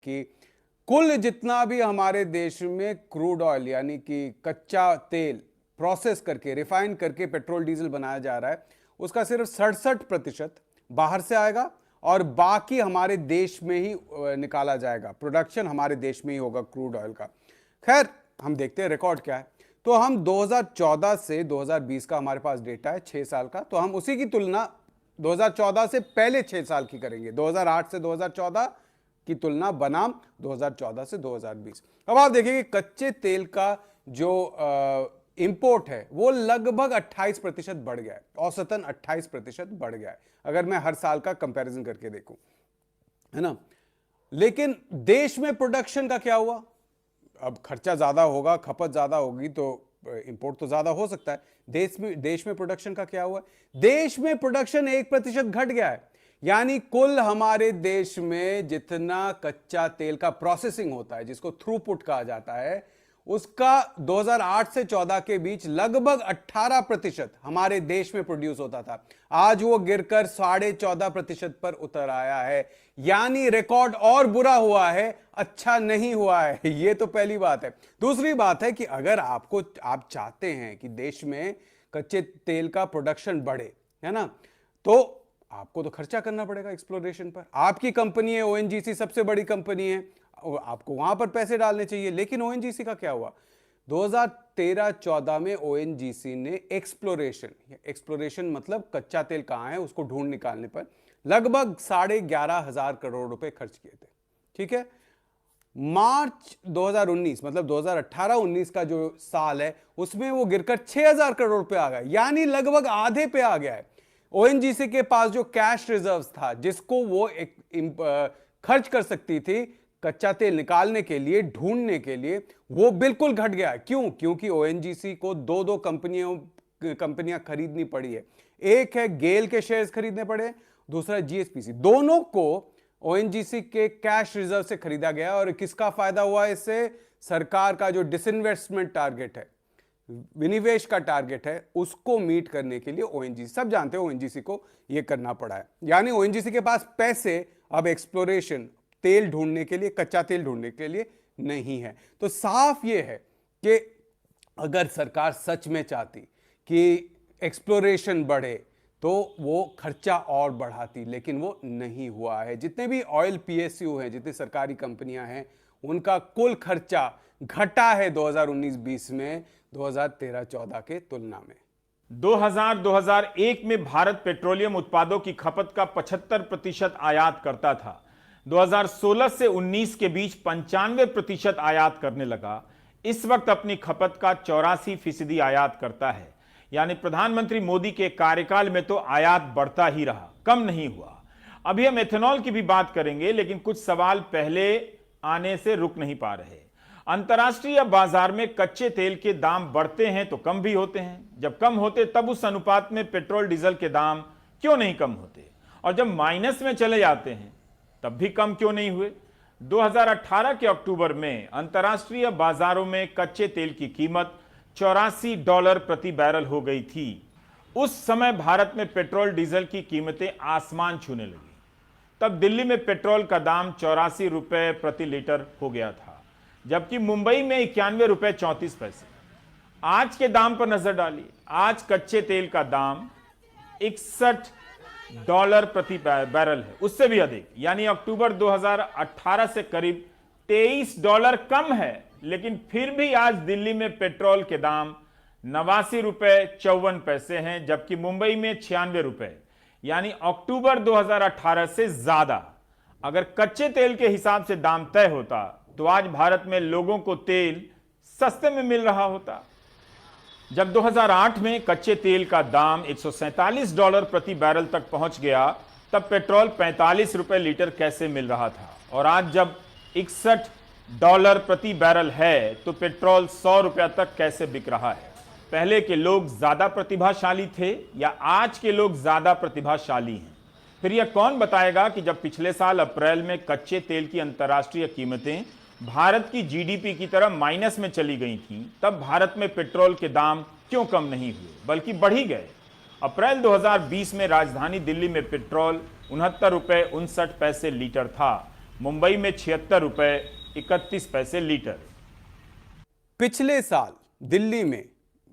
कि कुल जितना भी हमारे देश में क्रूड ऑयल यानी कि कच्चा तेल प्रोसेस करके रिफाइन करके पेट्रोल डीजल बनाया जा रहा है, उसका सिर्फ 67% बाहर से आएगा और बाकी हमारे देश में ही निकाला जाएगा। प्रोडक्शन हमारे देश में ही होगा क्रूड ऑयल का। खैर, हम देखते हैं रिकॉर्ड क्या है। तो हम 2014 से 2020 का हमारे पास डेटा है, 6 साल का, तो हम उसी की तुलना 2014 से पहले 6 साल की करेंगे। 2008 से 2014 की तुलना बनाम 2014 से 2020। अब आप देखिए कि कच्चे तेल का जो इंपोर्ट है वो लगभग 28% बढ़ गया है, औसतन 28% बढ़ गया है अगर मैं हर साल का कंपैरिजन करके देखूं, है ना। लेकिन देश में प्रोडक्शन का क्या हुआ? अब खर्चा ज्यादा होगा, खपत ज्यादा होगी तो इंपोर्ट तो ज्यादा हो सकता है। देश में प्रोडक्शन का क्या हुआ? देश में प्रोडक्शन 1% घट गया है। यानी कुल हमारे देश में जितना कच्चा तेल का प्रोसेसिंग होता है, जिसको थ्रूपुट कहा जाता है, उसका 2008 से 14 के बीच लगभग 18% हमारे देश में प्रोड्यूस होता था। आज वो गिरकर 14.5% पर उतर आया है। यानी रिकॉर्ड और बुरा हुआ है, अच्छा नहीं हुआ है। ये तो पहली बात है। दूसरी बात है कि अगर आप चाहते हैं कि देश में कच्चे तेल का प्रोडक्शन बढ़े, है ना, तो आपको तो खर्चा करना पड़ेगा एक्सप्लोरेशन पर। आपकी कंपनी है ओएनजीसी, सबसे बड़ी कंपनी है, आपको वहां पर पैसे डालने चाहिए। लेकिन ओएनजीसी का क्या हुआ? 2013-14 में ओएनजीसी ने एक्सप्लोरेशन मतलब कच्चा तेल कहां है उसको ढूंढ निकालने पर लगभग 11,500 करोड़ रुपए खर्च किए थे। ठीक है। मार्च 2019 मतलब 2018-19 का जो साल है उसमें वो गिरकर 6,000 करोड़ रुपए आ गया। यानी लगभग आधे पे आ गया है। ओएनजीसी के पास जो कैश रिजर्व्स था, जिसको वो खर्च कर सकती थी कच्चा तेल निकालने के लिए, ढूंढने के लिए, वो बिल्कुल घट गया। क्यों? क्योंकि ओएनजीसी को दो कंपनियां खरीदनी पड़ी है। एक है गेल के शेयर्स खरीदने पड़े, दूसरा जीएसपीसी। दोनों को ओएनजीसी के कैश रिजर्व से खरीदा गया। और किसका फायदा हुआ इससे? सरकार का जो डिसइन्वेस्टमेंट टारगेट है, विनिवेश का टारगेट है, उसको मीट करने के लिए ओएनजीसी, सब जानते हैं ओएनजीसी को यह करना पड़ा है। यानी ओएनजीसी के पास पैसे अब एक्सप्लोरेशन, तेल ढूंढने के लिए, कच्चा तेल ढूंढने के लिए नहीं है। तो साफ यह है कि अगर सरकार सच में चाहती कि एक्सप्लोरेशन बढ़े तो वो खर्चा और बढ़ाती, लेकिन वो नहीं हुआ है। जितने भी ऑयल पीएसयू हैं, जितनी सरकारी कंपनियां हैं, उनका कुल खर्चा घटा है 2019-20 में 2013-14 के तुलना में। 2000-2001 में भारत पेट्रोलियम उत्पादों की खपत का 75% आयात करता था। 2016 से 19 के बीच 95% आयात करने लगा। इस वक्त अपनी खपत का 84% आयात करता है। यानी प्रधानमंत्री मोदी के कार्यकाल में तो आयात बढ़ता ही रहा, कम नहीं हुआ। अभी हम एथेनॉल की भी बात करेंगे, लेकिन कुछ सवाल पहले आने से रुक नहीं पा रहे। अंतर्राष्ट्रीय बाजार में कच्चे तेल के दाम बढ़ते हैं तो कम भी होते हैं। जब कम होते तब उस अनुपात में पेट्रोल डीजल के दाम क्यों नहीं कम होते? और जब माइनस में चले जाते हैं तब भी कम क्यों नहीं हुए? 2018 के अक्टूबर में अंतर्राष्ट्रीय बाजारों में कच्चे तेल की कीमत $84 प्रति बैरल हो गई थी। उस समय भारत में पेट्रोल डीजल की कीमतें आसमान छूने लगी। तब दिल्ली में पेट्रोल का दाम 84 रुपए प्रति लीटर हो गया था, जबकि मुंबई में 91 रुपए 34 पैसे। आज के दाम पर नजर डालिए। आज कच्चे तेल का दाम $61 प्रति बैरल है, उससे भी अधिक। यानी अक्टूबर 2018 से करीब $23 कम है। लेकिन फिर भी आज दिल्ली में पेट्रोल के दाम 89 रुपए 54 पैसे हैं, जबकि मुंबई में 96 रुपए। यानी अक्टूबर 2018 से ज्यादा। अगर कच्चे तेल के हिसाब से दाम तय होता तो आज भारत में लोगों को तेल सस्ते में मिल रहा होता। जब 2008 में कच्चे तेल का दाम $147 प्रति बैरल तक पहुंच गया, तब पेट्रोल 45 रुपए लीटर कैसे मिल रहा था? और आज जब $61 प्रति बैरल है तो पेट्रोल 100 रुपया तक कैसे बिक रहा है? पहले के लोग ज्यादा प्रतिभाशाली थे या आज के लोग ज्यादा प्रतिभाशाली हैं? फिर यह कौन बताएगा कि जब पिछले साल अप्रैल में कच्चे तेल की अंतर्राष्ट्रीय कीमतें भारत की जीडीपी की तरह माइनस में चली गई थीं, तब भारत में पेट्रोल के दाम क्यों कम नहीं हुए बल्कि बढ़ ही गए? अप्रैल 2020 में राजधानी दिल्ली में पेट्रोल 69 रुपए 59 पैसे लीटर था, मुंबई में 76 रुपए 31 पैसे लीटर। पिछले साल दिल्ली में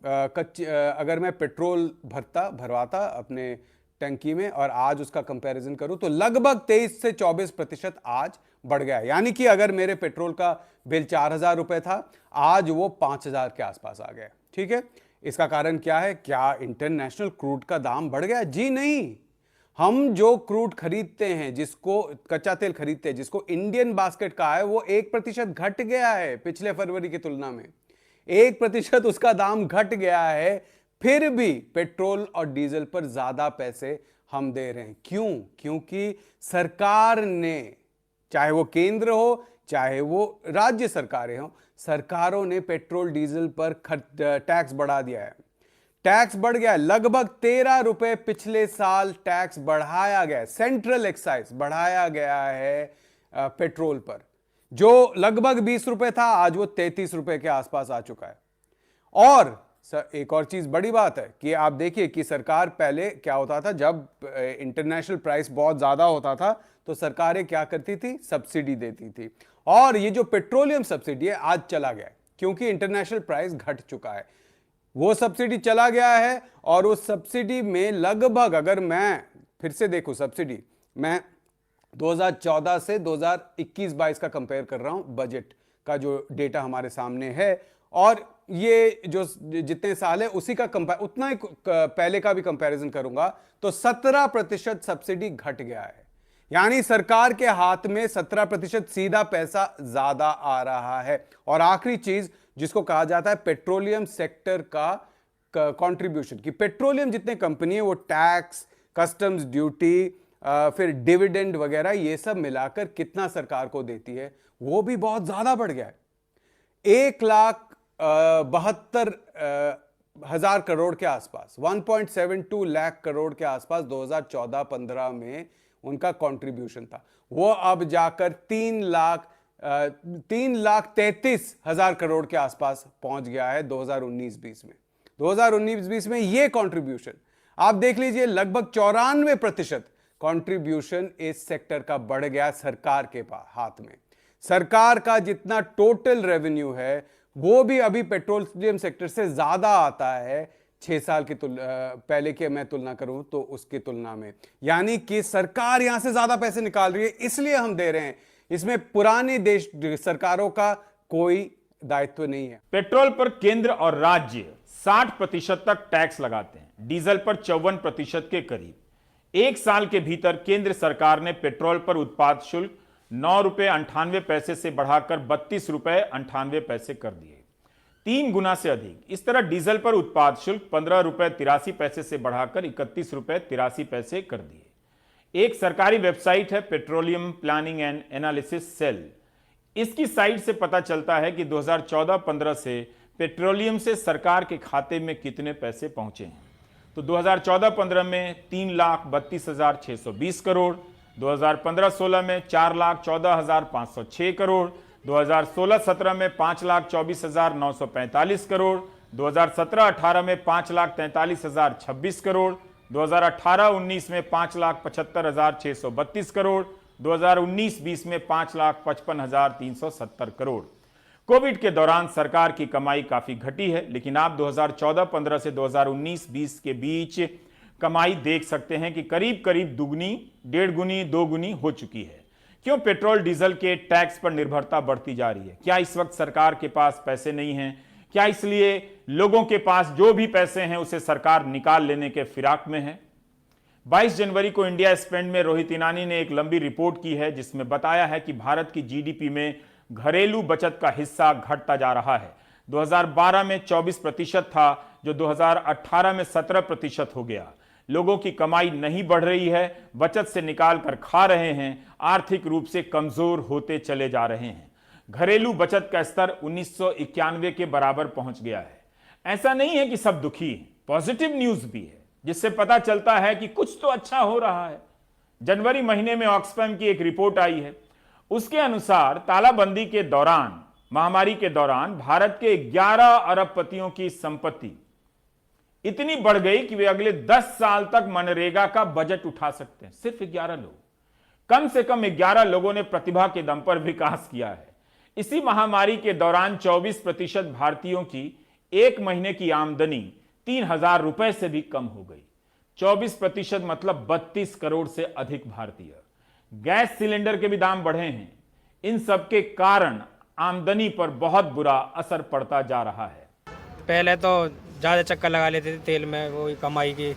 अगर मैं पेट्रोल भरवाता अपने टंकी में और आज उसका कंपैरिजन करूं तो लगभग 23 से 24% आज बढ़ गया है। यानी कि अगर मेरे पेट्रोल का बिल 4,000 रुपए था, आज वो 5,000 के आसपास आ गया। ठीक है, इसका कारण क्या है? क्या इंटरनेशनल क्रूड का दाम बढ़ गया? जी नहीं। हम जो क्रूड खरीदते हैं, जिसको कच्चा तेल खरीदते हैं, जिसको इंडियन बास्केट कहा है, वो 1% घट गया है पिछले फरवरी की तुलना में। 1% उसका दाम घट गया है, फिर भी पेट्रोल और डीजल पर ज्यादा पैसे हम दे रहे हैं। क्यों? क्योंकि सरकार ने, चाहे वो केंद्र हो चाहे वो राज्य सरकारें हो, सरकारों ने पेट्रोल डीजल पर टैक्स बढ़ा दिया है। टैक्स बढ़ गया है, लगभग 13 रुपए पिछले साल टैक्स बढ़ाया गया है। सेंट्रल एक्साइज बढ़ाया गया है पेट्रोल पर, जो लगभग 20 रुपए था, आज वो 33 रुपए के आसपास आ चुका है। और एक और चीज बड़ी बात है कि आप देखिए कि सरकार पहले क्या होता था, जब इंटरनेशनल प्राइस बहुत ज्यादा होता था तो सरकारें क्या करती थी? सब्सिडी देती थी। और ये जो पेट्रोलियम सब्सिडी है, आज चला गया है क्योंकि इंटरनेशनल प्राइस घट चुका है। वो सब्सिडी चला गया है और उस सब्सिडी में लगभग, अगर मैं फिर से देखूं सब्सिडी, मैं 2014 से 2021-22 का कंपेयर कर रहा हूं, बजट का जो डेटा हमारे सामने है, और ये जो जितने साल है उसी का उतना ही पहले का भी कंपैरिजन करूंगा तो 17% सब्सिडी घट गया है। यानी सरकार के हाथ में 17% सीधा पैसा ज्यादा आ रहा है। और आखिरी चीज जिसको कहा जाता है पेट्रोलियम सेक्टर का कंट्रीब्यूशन, कि पेट्रोलियम जितने कंपनी है वो टैक्स, कस्टम्स ड्यूटी, फिर डिविडेंड वगैरह, ये सब मिलाकर कितना सरकार को देती है, वो भी बहुत ज्यादा बढ़ गया है। 1,72,000 करोड़ के आसपास, 1.72 लाख करोड़ के आसपास 2014-15 में उनका कंट्रीब्यूशन था। वो अब जाकर 3,33,000 करोड़ के आसपास पहुंच गया है 2019-20 में। 2019-20 में ये कंट्रीब्यूशन आप देख लीजिए, लगभग 94% कंट्रीब्यूशन इस सेक्टर का बढ़ गया सरकार के हाथ में। सरकार का जितना टोटल रेवेन्यू है वो भी अभी पेट्रोलियम सेक्टर से ज्यादा आता है 6 साल की पहले की मैं तुलना करूं तो उसकी तुलना में। यानी कि सरकार यहां से ज्यादा पैसे निकाल रही है, इसलिए हम दे रहे हैं। इसमें पुरानी देश सरकारों का कोई दायित्व नहीं है। पेट्रोल पर केंद्र और राज्य 60% तक टैक्स लगाते हैं, डीजल पर 54% के करीब। एक साल के भीतर केंद्र सरकार ने पेट्रोल पर उत्पाद शुल्क 9 रुपए 98 पैसे से बढ़ाकर 32 रुपए 98 पैसे कर दिए, 3 गुना से अधिक। इस तरह डीजल पर उत्पाद शुल्क 15 रुपए 83 पैसे से बढ़ाकर 31 रुपए 83 पैसे कर दिए। एक सरकारी वेबसाइट है petroleum planning and analysis cell, इसकी साइट से पता चलता है कि 2014-15 से पेट्रोलियम से सरकार के खाते में कितने पैसे पहुंचे हैं। तो 2014-15 में 3,32,620 करोड़, 2015-16 में 4,14,506 करोड़, 2016-17 में 5,24,945 करोड़, 2017-18 में 5,43,026 करोड़, 2018-19 में 5,75,632 करोड़, 2019-20 में 5,55,370 करोड़। कोविड के दौरान सरकार की कमाई काफी घटी है, लेकिन आप 2014-15 से 2019-20 के बीच कमाई देख सकते हैं कि करीब करीब दुगनी, 1.5 गुनी, 2 गुनी हो चुकी है। क्यों पेट्रोल डीजल के टैक्स पर निर्भरता बढ़ती जा रही है? क्या इस वक्त सरकार के पास पैसे नहीं हैं? क्या इसलिए लोगों के पास जो भी पैसे हैं उसे सरकार निकाल लेने के फिराक में है? 22 जनवरी को इंडिया स्पेंड में रोहित ईरानी ने एक लंबी रिपोर्ट की है जिसमें बताया है कि भारत की जीडीपी में घरेलू बचत का हिस्सा घटता जा रहा है। 2012 में 24% था, जो 2018 में 17% हो गया। लोगों की कमाई नहीं बढ़ रही है, बचत से निकाल कर खा रहे हैं, आर्थिक रूप से कमजोर होते चले जा रहे हैं। घरेलू बचत का स्तर 1991 के बराबर पहुंच गया है। ऐसा नहीं है कि सब दुखी हैं, पॉजिटिव न्यूज भी है जिससे पता चलता है कि कुछ तो अच्छा हो रहा है। जनवरी महीने में ऑक्सफैम की एक रिपोर्ट आई है, उसके अनुसार तालाबंदी के दौरान, महामारी के दौरान भारत के 11 अरबपतियों की संपत्ति इतनी बढ़ गई कि वे अगले 10 साल तक मनरेगा का बजट उठा सकते हैं। सिर्फ 11 लोग। कम से कम 11 लोगों ने प्रतिभा के दम पर विकास किया है। इसी महामारी के दौरान 24% भारतीयों की एक महीने की आमदनी 3,000 रुपए से भी कम हो गई। 24% मतलब 32 करोड़ से अधिक भारतीय। गैस सिलेंडर के भी दाम बढ़े हैं। इन सब के कारण आमदनी पर बहुत बुरा असर पड़ता जा रहा है। पहले तो ज़्यादा चक्कर लगा लेते थे तेल में, वो कमाई की